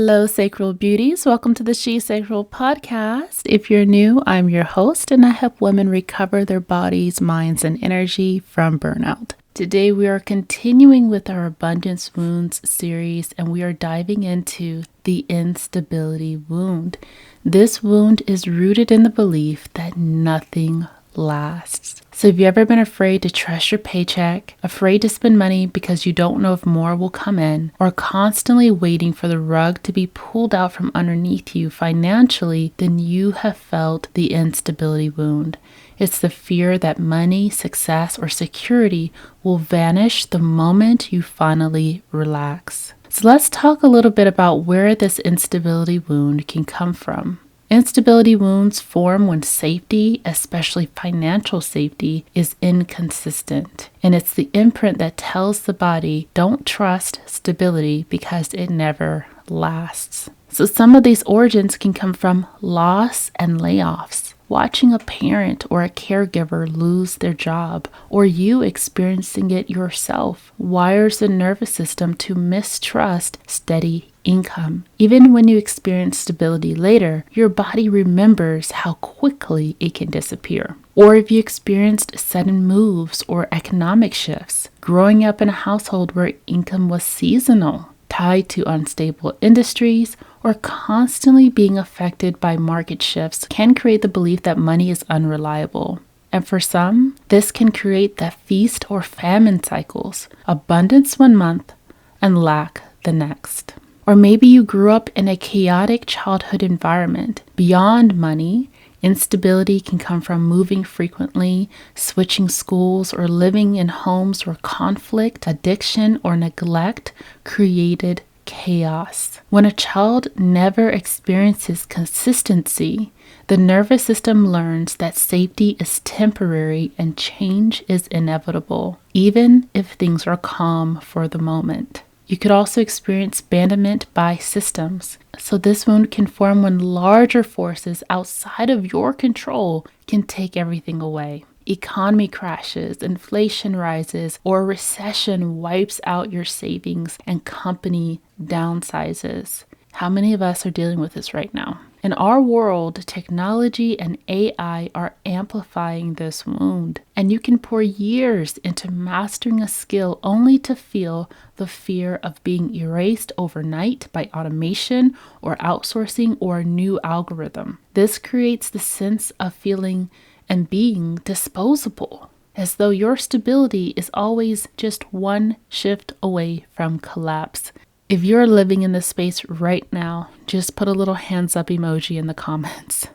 Hello, Sacral Beauties. Welcome to the SheSacral Podcast. If you're new, I'm your host, and I help women recover their bodies, minds, and energy from burnout. Today, we are continuing with our Abundance Wounds series, and we are diving into the instability wound. This wound is rooted in the belief that nothing lasts. So have you ever been afraid to trust your paycheck, afraid to spend money because you don't know if more will come in, or constantly waiting for the rug to be pulled out from underneath you financially? Then you have felt the instability wound. It's the fear that money, success, or security will vanish the moment you finally relax. So let's talk a little bit about where this instability wound can come from. Instability wounds form when safety, especially financial safety, is inconsistent. And it's the imprint that tells the body, don't trust stability because it never lasts. So some of these origins can come from loss and layoffs, watching a parent or a caregiver lose their job, or you experiencing it yourself, wires the nervous system to mistrust steady income. Even when you experience stability later, your body remembers how quickly it can disappear. Or if you experienced sudden moves or economic shifts, growing up in a household where income was seasonal, tied to unstable industries, or constantly being affected by market shifts can create the belief that money is unreliable. And for some, this can create the feast or famine cycles, abundance one month and lack the next. Or maybe you grew up in a chaotic childhood environment. Beyond money, instability can come from moving frequently, switching schools, or living in homes where conflict, addiction, or neglect created chaos. When a child never experiences consistency, the nervous system learns that safety is temporary and change is inevitable, even if things are calm for the moment. You could also experience abandonment by systems. So this wound can form when larger forces outside of your control can take everything away. Economy crashes, inflation rises, or a recession wipes out your savings and company downsizes. How many of us are dealing with this right now? In our world, technology and AI are amplifying this wound, and you can pour years into mastering a skill only to feel the fear of being erased overnight by automation or outsourcing or a new algorithm. This creates the sense of feeling and being disposable, as though your stability is always just one shift away from collapse. If you're living in this space right now, just put a little hands up emoji in the comments,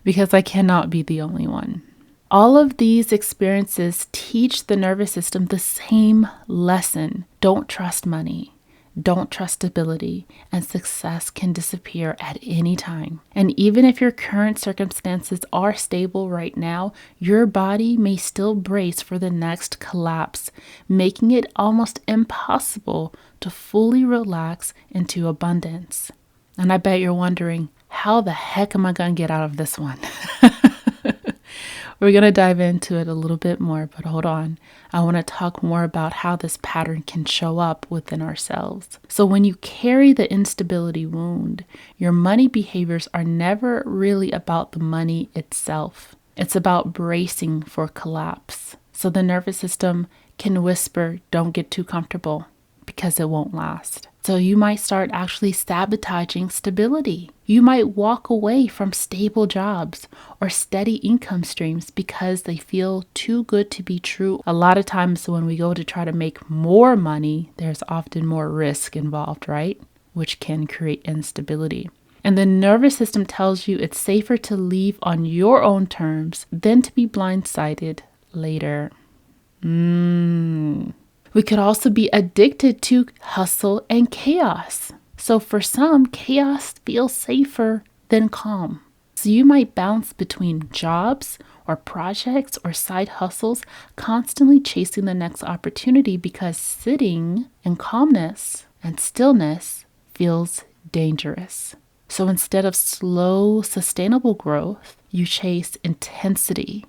because I cannot be the only one. All of these experiences teach the nervous system the same lesson. Don't trust money. Don't trust stability, and success can disappear at any time. And even if your current circumstances are stable right now, your body may still brace for the next collapse, making it almost impossible to fully relax into abundance. And I bet you're wondering, how the heck am I going to get out of this one? We're going to dive into it a little bit more, but hold on. I want to talk more about how this pattern can show up within ourselves. So when you carry the instability wound, your money behaviors are never really about the money itself. It's about bracing for collapse. So the nervous system can whisper, don't get too comfortable, because it won't last. So you might start actually sabotaging stability. You might walk away from stable jobs or steady income streams because they feel too good to be true. A lot of times when we go to try to make more money, there's often more risk involved, right? Which can create instability. And the nervous system tells you it's safer to leave on your own terms than to be blindsided later. We could also be addicted to hustle and chaos. So for some, chaos feels safer than calm. So you might bounce between jobs or projects or side hustles, constantly chasing the next opportunity because sitting in calmness and stillness feels dangerous. So instead of slow, sustainable growth, you chase intensity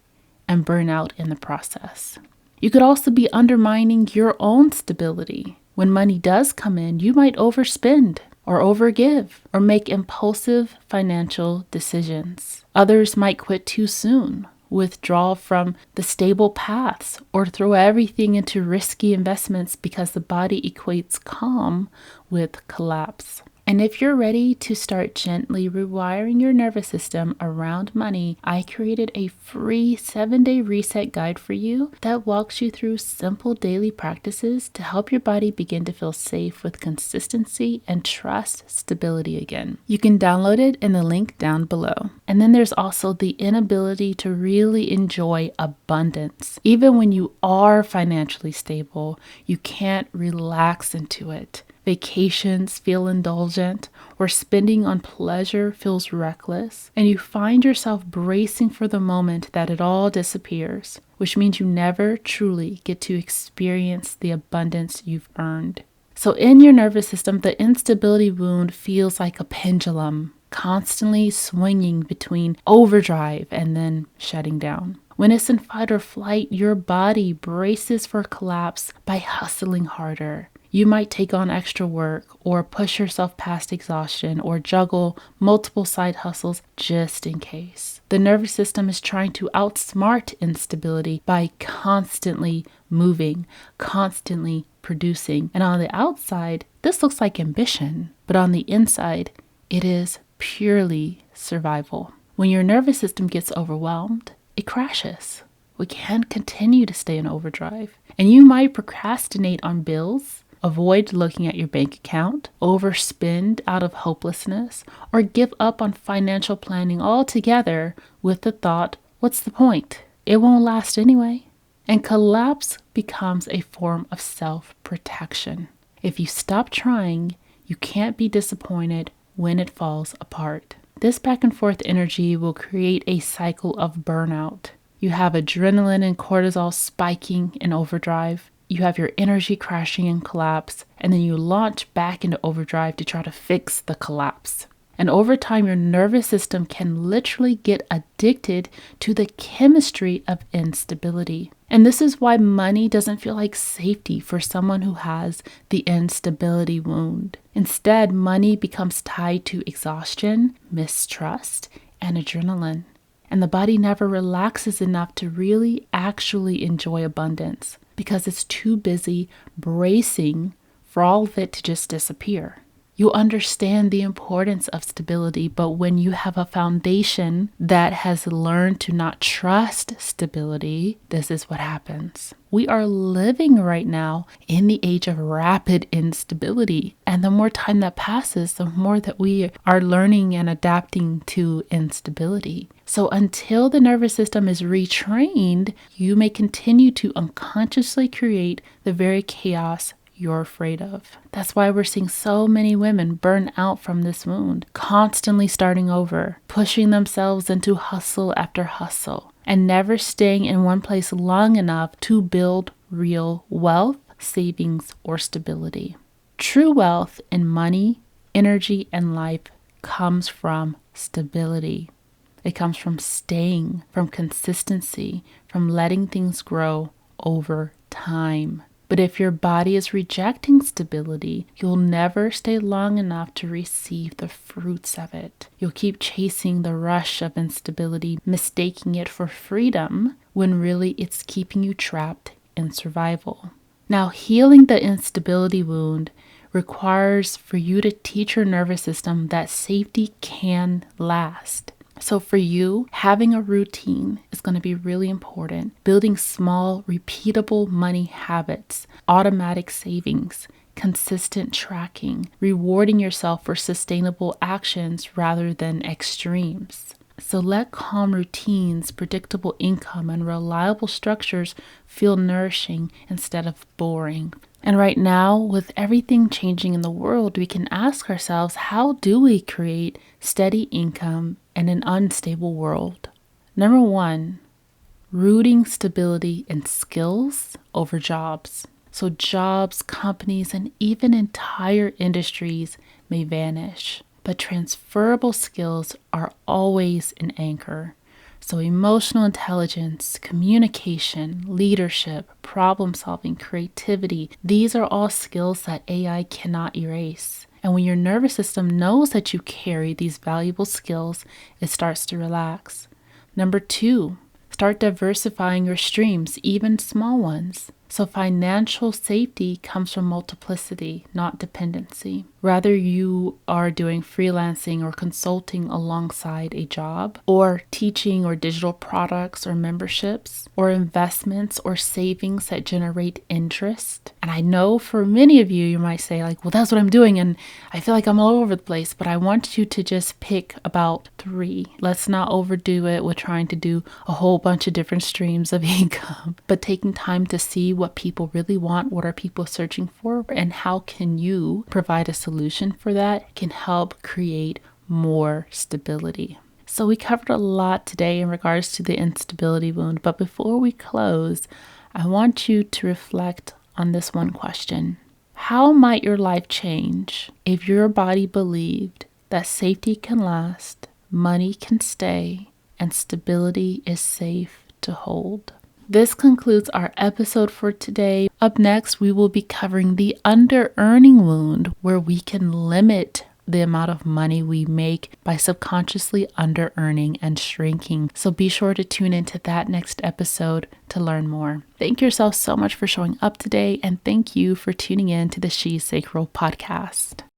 and burn out in the process. You could also be undermining your own stability. When money does come in, you might overspend or overgive, or make impulsive financial decisions. Others might quit too soon, withdraw from the stable paths, or throw everything into risky investments because the body equates calm with collapse. And if you're ready to start gently rewiring your nervous system around money, I created a free 7-day reset guide for you that walks you through simple daily practices to help your body begin to feel safe with consistency and trust stability again. You can download it in the link down below. And then there's also the inability to really enjoy abundance. Even when you are financially stable, you can't relax into it. Vacations feel indulgent, or spending on pleasure feels reckless, and you find yourself bracing for the moment that it all disappears, which means you never truly get to experience the abundance you've earned. So in your nervous system, the instability wound feels like a pendulum, constantly swinging between overdrive and then shutting down. When it's in fight or flight, your body braces for collapse by hustling harder. You might take on extra work or push yourself past exhaustion or juggle multiple side hustles just in case. The nervous system is trying to outsmart instability by constantly moving, constantly producing. And on the outside, this looks like ambition, but on the inside, it is purely survival. When your nervous system gets overwhelmed, it crashes. We can't continue to stay in overdrive. And you might procrastinate on bills, avoid looking at your bank account, overspend out of hopelessness, or give up on financial planning altogether with the thought, what's the point? It won't last anyway. And collapse becomes a form of self-protection. If you stop trying, you can't be disappointed when it falls apart. This back and forth energy will create a cycle of burnout. You have adrenaline and cortisol spiking in overdrive. You have your energy crashing in collapse, and then you launch back into overdrive to try to fix the collapse. And over time, your nervous system can literally get addicted to the chemistry of instability. And this is why money doesn't feel like safety for someone who has the instability wound. Instead, money becomes tied to exhaustion, mistrust, and adrenaline. And the body never relaxes enough to really actually enjoy abundance because it's too busy bracing for all of it to just disappear. You understand the importance of stability, but when you have a foundation that has learned to not trust stability, this is what happens. We are living right now in the age of rapid instability. And the more time that passes, the more that we are learning and adapting to instability. So until the nervous system is retrained, you may continue to unconsciously create the very chaos you're afraid of. That's why we're seeing so many women burn out from this wound, constantly starting over, pushing themselves into hustle after hustle, and never staying in one place long enough to build real wealth, savings, or stability. True wealth in money, energy, and life comes from stability. It comes from staying, from consistency, from letting things grow over time. But if your body is rejecting stability, you'll never stay long enough to receive the fruits of it. You'll keep chasing the rush of instability, mistaking it for freedom, when really it's keeping you trapped in survival. Now, healing the instability wound requires for you to teach your nervous system that safety can last. So for you, having a routine is going to be really important. Building small, repeatable money habits, automatic savings, consistent tracking, rewarding yourself for sustainable actions rather than extremes. So let calm routines, predictable income, and reliable structures feel nourishing instead of boring. And right now, with everything changing in the world, we can ask ourselves, how do we create steady income in an unstable world? Number one, rooting stability in skills over jobs. So jobs, companies, and even entire industries may vanish, but transferable skills are always an anchor. So emotional intelligence, communication, leadership, problem solving, creativity, these are all skills that AI cannot erase. And when your nervous system knows that you carry these valuable skills, it starts to relax. Number 2, start diversifying your streams, even small ones. So financial safety comes from multiplicity, not dependency. Whether you are doing freelancing or consulting alongside a job, or teaching or digital products or memberships, or investments or savings that generate interest. And I know for many of you, you might say like, well, that's what I'm doing. And I feel like I'm all over the place, but I want you to just pick about 3. Let's not overdo it with trying to do a whole bunch of different streams of income, but taking time to see what people really want, what are people searching for, and how can you provide a solution for that can help create more stability. So we covered a lot today in regards to the instability wound, but before we close, I want you to reflect on this one question. How might your life change if your body believed that safety can last, money can stay, and stability is safe to hold? This concludes our episode for today. Up next, we will be covering the under-earning wound, where we can limit the amount of money we make by subconsciously under-earning and shrinking. So be sure to tune into that next episode to learn more. Thank yourself so much for showing up today, and thank you for tuning in to the SheSacral Podcast.